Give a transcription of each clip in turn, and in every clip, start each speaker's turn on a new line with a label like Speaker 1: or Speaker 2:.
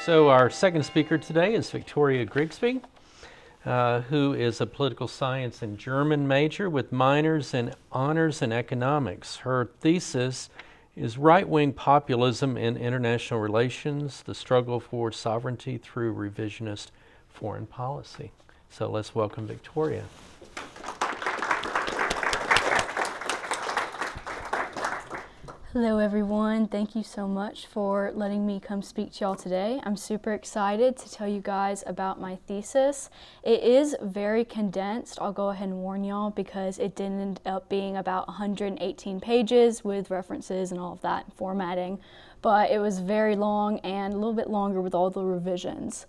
Speaker 1: So our second speaker today is Victoria Grigsby, who is a political science and German major with minors and honors in economics. Her thesis is Right-Wing Populism in International Relations, the Struggle for Sovereignty Through Revisionist Foreign Policy. So let's welcome Victoria.
Speaker 2: Hello everyone, thank you so much for letting me come speak to y'all today. I'm super excited to tell you guys about my thesis. It is very condensed, I'll go ahead and warn y'all, because it did end up being about 118 pages with references and all of that formatting, but it was very long and a little bit longer with all the revisions.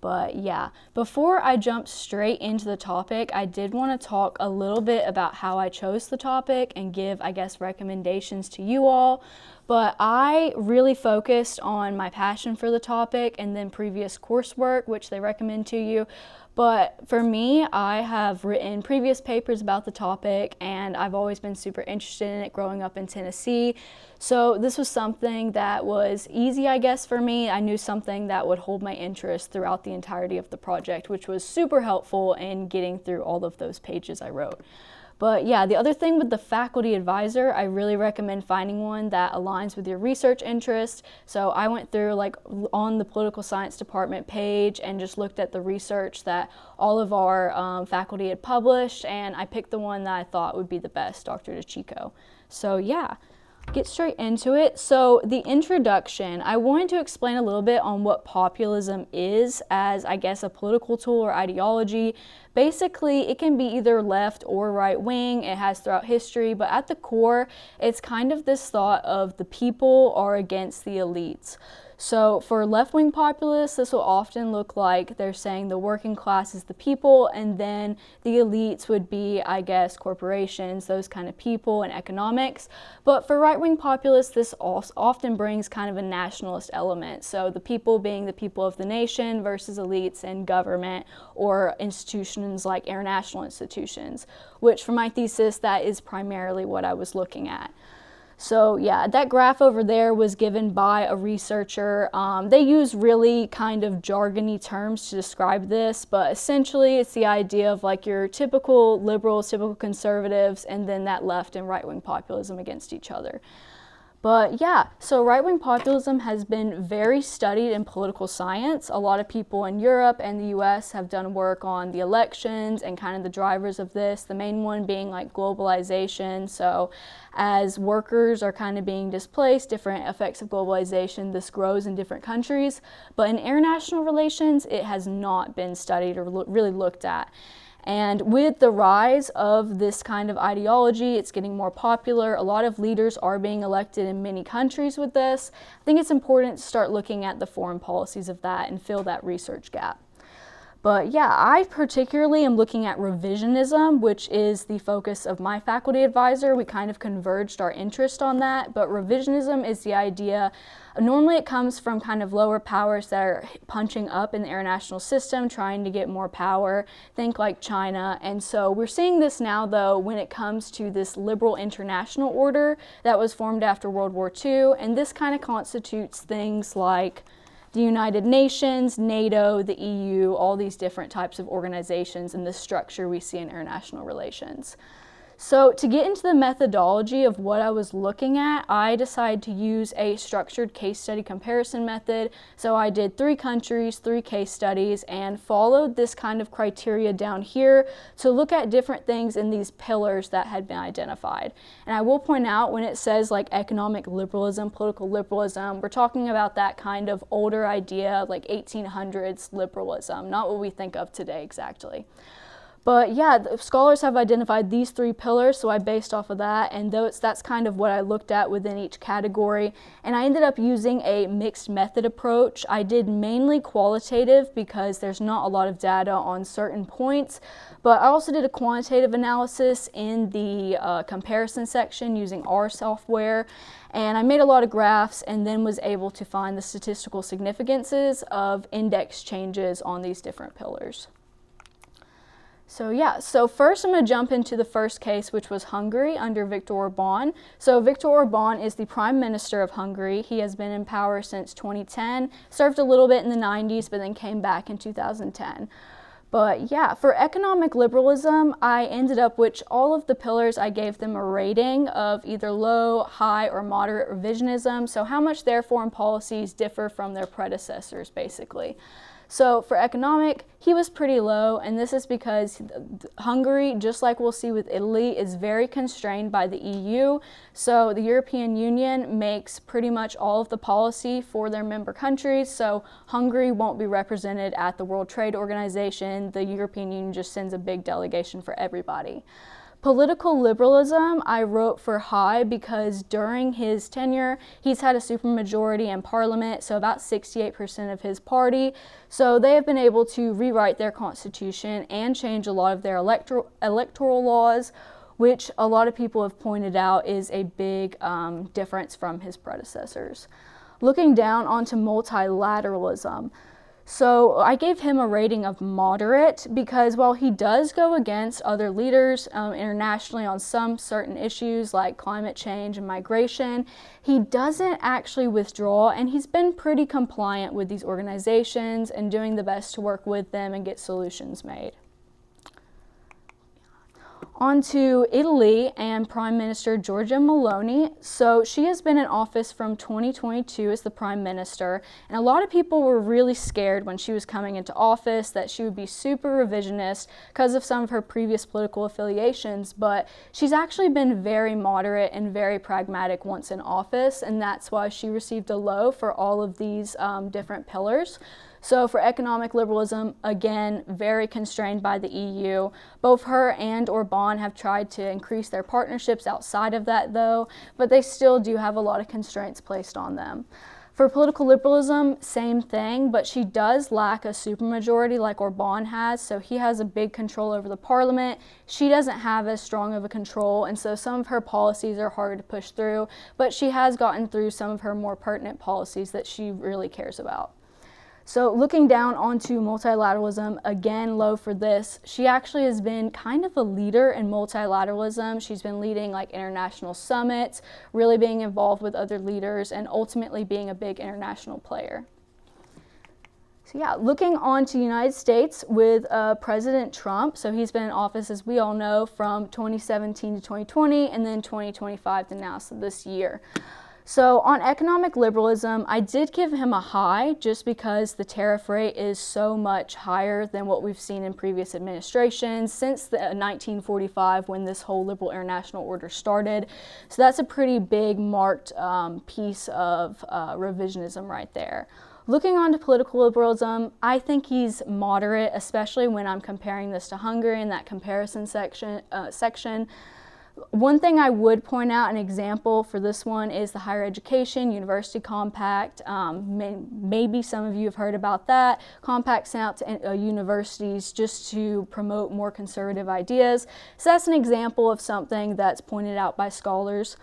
Speaker 2: But yeah, before I jump straight into the topic, I did want to talk a little bit about how I chose the topic and give, I guess, recommendations to you all. But I really focused on my passion for the topic and then previous coursework, which they recommend to you. But for me, I have written previous papers about the topic and I've always been super interested in it growing up in Tennessee. So this was something that was easy, I guess, for me. I knew something that would hold my interest throughout the entirety of the project, which was super helpful in getting through all of those pages I wrote. But yeah, the other thing with the faculty advisor, I really recommend finding one that aligns with your research interest. So I went through on the political science department page and just looked at the research that all of our faculty had published, and I picked the one that I thought would be the best, Dr. DeChico. So yeah. Get straight into it. So the introduction, I wanted to explain a little bit on what populism is as, I guess, a political tool or ideology. Basically, it can be either left or right wing. It has throughout history, but at the core, it's kind of this thought of the people are against the elites. So for left-wing populists, this will often look like they're saying the working class is the people, and then the elites would be, I guess, corporations, those kind of people, and economics. But for right-wing populists, this often brings kind of a nationalist element. So the people being the people of the nation versus elites and government or institutions like international institutions, which for my thesis, that is primarily what I was looking at. So yeah, that graph over there was given by a researcher. They use really kind of jargony terms to describe this, but essentially it's the idea of like your typical liberals, typical conservatives, and then that left and right-wing populism against each other. But yeah, so right-wing populism has been very studied in political science. A lot of people in Europe and the US have done work on the elections and kind of the drivers of this, the main one being like globalization. So as workers are kind of being displaced, different effects of globalization, this grows in different countries. But in international relations, it has not been studied or really looked at. And with the rise of this kind of ideology, it's getting more popular. A lot of leaders are being elected in many countries with this. I think it's important to start looking at the foreign policies of that and fill that research gap. But yeah, I particularly am looking at revisionism, which is the focus of my faculty advisor. We kind of converged our interest on that, but revisionism is the idea, normally it comes from kind of lower powers that are punching up in the international system, trying to get more power, think like China. And so we're seeing this now though when it comes to this liberal international order that was formed after World War II, and this kind of constitutes things like the United Nations, NATO, the EU, all these different types of organizations and the structure we see in international relations. So to get into the methodology of what I was looking at, I decided to use a structured case study comparison method. So I did 3 countries, 3 case studies, and followed this kind of criteria down here to look at different things in these pillars that had been identified. And I will point out when it says like economic liberalism, political liberalism, we're talking about that kind of older idea, like 1800s liberalism, not what we think of today exactly. But yeah, the scholars have identified these 3 pillars, so I based off of that, and that's kind of what I looked at within each category. And I ended up using a mixed method approach. I did mainly qualitative because there's not a lot of data on certain points, but I also did a quantitative analysis in the comparison section using R software. And I made a lot of graphs and then was able to find the statistical significances of index changes on these different pillars. So first I'm going to jump into the first case, which was Hungary under Viktor Orbán. So Viktor Orbán is the Prime Minister of Hungary. He has been in power since 2010, served a little bit in the 90s, but then came back in 2010. But yeah, for economic liberalism, I ended up, which all of the pillars, I gave them a rating of either low, high, or moderate revisionism. So how much their foreign policies differ from their predecessors, basically. So for economic, he was pretty low, and this is because Hungary, just like we'll see with Italy, is very constrained by the EU. So the European Union makes pretty much all of the policy for their member countries. So Hungary won't be represented at the World Trade Organization. The European Union just sends a big delegation for everybody. Political liberalism, I wrote for high because during his tenure, he's had a supermajority in parliament, so about 68% of his party. So they have been able to rewrite their constitution and change a lot of their electoral laws, which a lot of people have pointed out is a big difference from his predecessors. Looking down onto multilateralism. So I gave him a rating of moderate because while he does go against other leaders internationally on some certain issues like climate change and migration, he doesn't actually withdraw, and he's been pretty compliant with these organizations and doing the best to work with them and get solutions made. On to Italy and Prime Minister Giorgia Meloni. So she has been in office from 2022 as the Prime Minister, and a lot of people were really scared when she was coming into office that she would be super revisionist because of some of her previous political affiliations, but she's actually been very moderate and very pragmatic once in office, and that's why she received a low for all of these different pillars. So for economic liberalism, again, very constrained by the EU. Both her and Orbán have tried to increase their partnerships outside of that though, but they still do have a lot of constraints placed on them. For political liberalism, same thing, but she does lack a supermajority like Orbán has, so he has a big control over the parliament. She doesn't have as strong of a control, and so some of her policies are harder to push through, but she has gotten through some of her more pertinent policies that she really cares about. So looking down onto multilateralism, again, low for this. She actually has been kind of a leader in multilateralism. She's been leading like international summits, really being involved with other leaders, and ultimately being a big international player. So yeah, looking on to United States with President Trump. So he's been in office, as we all know, from 2017 to 2020, and then 2025 to now, so this year. So on economic liberalism, I did give him a high just because the tariff rate is so much higher than what we've seen in previous administrations since 1945 when this whole liberal international order started. So that's a pretty big marked piece of revisionism right there. Looking on to political liberalism, I think he's moderate, especially when I'm comparing this to Hungary in that comparison section. One thing I would point out, an example for this one, is the Higher Education University Compact. Maybe some of you have heard about that. Compact sent out to universities just to promote more conservative ideas. So that's an example of something that's pointed out by scholars.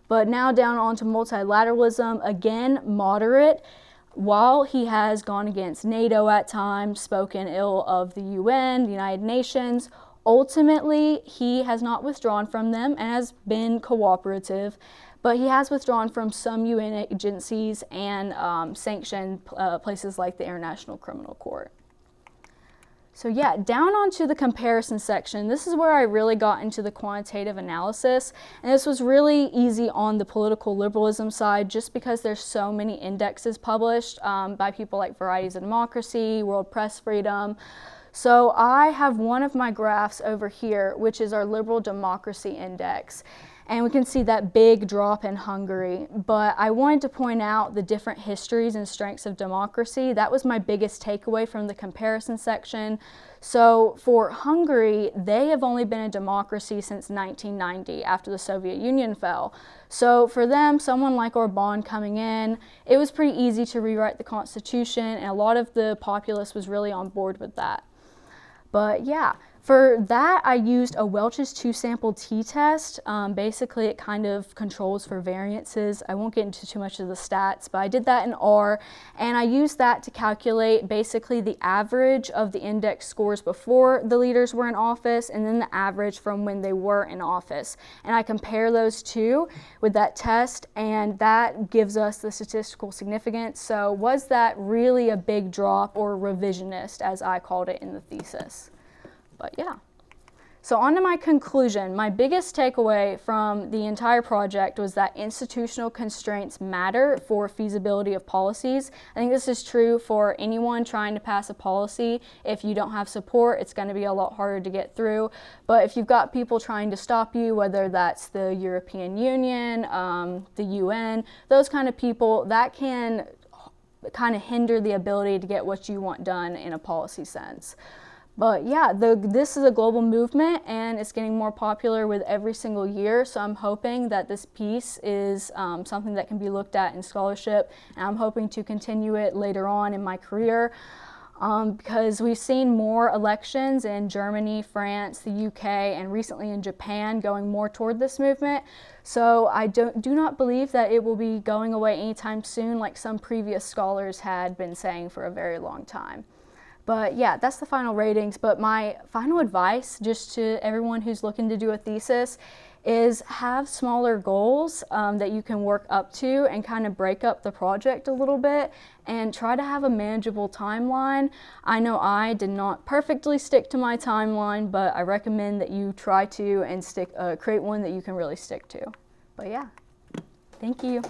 Speaker 2: But now down onto multilateralism, again, moderate. While he has gone against NATO at times, spoken ill of the UN, the United Nations, ultimately, he has not withdrawn from them and has been cooperative, but he has withdrawn from some UN agencies and sanctioned places like the International Criminal Court. So yeah, down onto the comparison section, this is where I really got into the quantitative analysis, and this was really easy on the political liberalism side just because there's so many indexes published by people like Varieties of Democracy, World Press Freedom. So I have one of my graphs over here, which is our Liberal Democracy Index. And we can see that big drop in Hungary. But I wanted to point out the different histories and strengths of democracy. That was my biggest takeaway from the comparison section. So for Hungary, they have only been a democracy since 1990, after the Soviet Union fell. So for them, someone like Orbán coming in, it was pretty easy to rewrite the constitution, and a lot of the populace was really on board with that. But yeah, For that, I used a Welch's two-sample t-test. Basically, it kind of controls for variances. I won't get into too much of the stats, but I did that in R, and I used that to calculate basically the average of the index scores before the leaders were in office, and then the average from when they were in office. And I compare those two with that test, and that gives us the statistical significance. So was that really a big drop, or revisionist, as I called it in the thesis? But yeah. So on to my conclusion. My biggest takeaway from the entire project was that institutional constraints matter for feasibility of policies. I think this is true for anyone trying to pass a policy. If you don't have support, it's going to be a lot harder to get through. But if you've got people trying to stop you, whether that's the European Union, the UN, those kind of people, that can kind of hinder the ability to get what you want done in a policy sense. But yeah, this is a global movement, and it's getting more popular with every single year. So I'm hoping that this piece is something that can be looked at in scholarship, and I'm hoping to continue it later on in my career. Because we've seen more elections in Germany, France, the UK, and recently in Japan going more toward this movement. So I do not believe that it will be going away anytime soon, like some previous scholars had been saying for a very long time. But yeah, that's the final ratings. But my final advice, just to everyone who's looking to do a thesis, is have smaller goals that you can work up to and kind of break up the project a little bit and try to have a manageable timeline. I know I did not perfectly stick to my timeline, but I recommend that you try to and create one that you can really stick to. But yeah, thank you.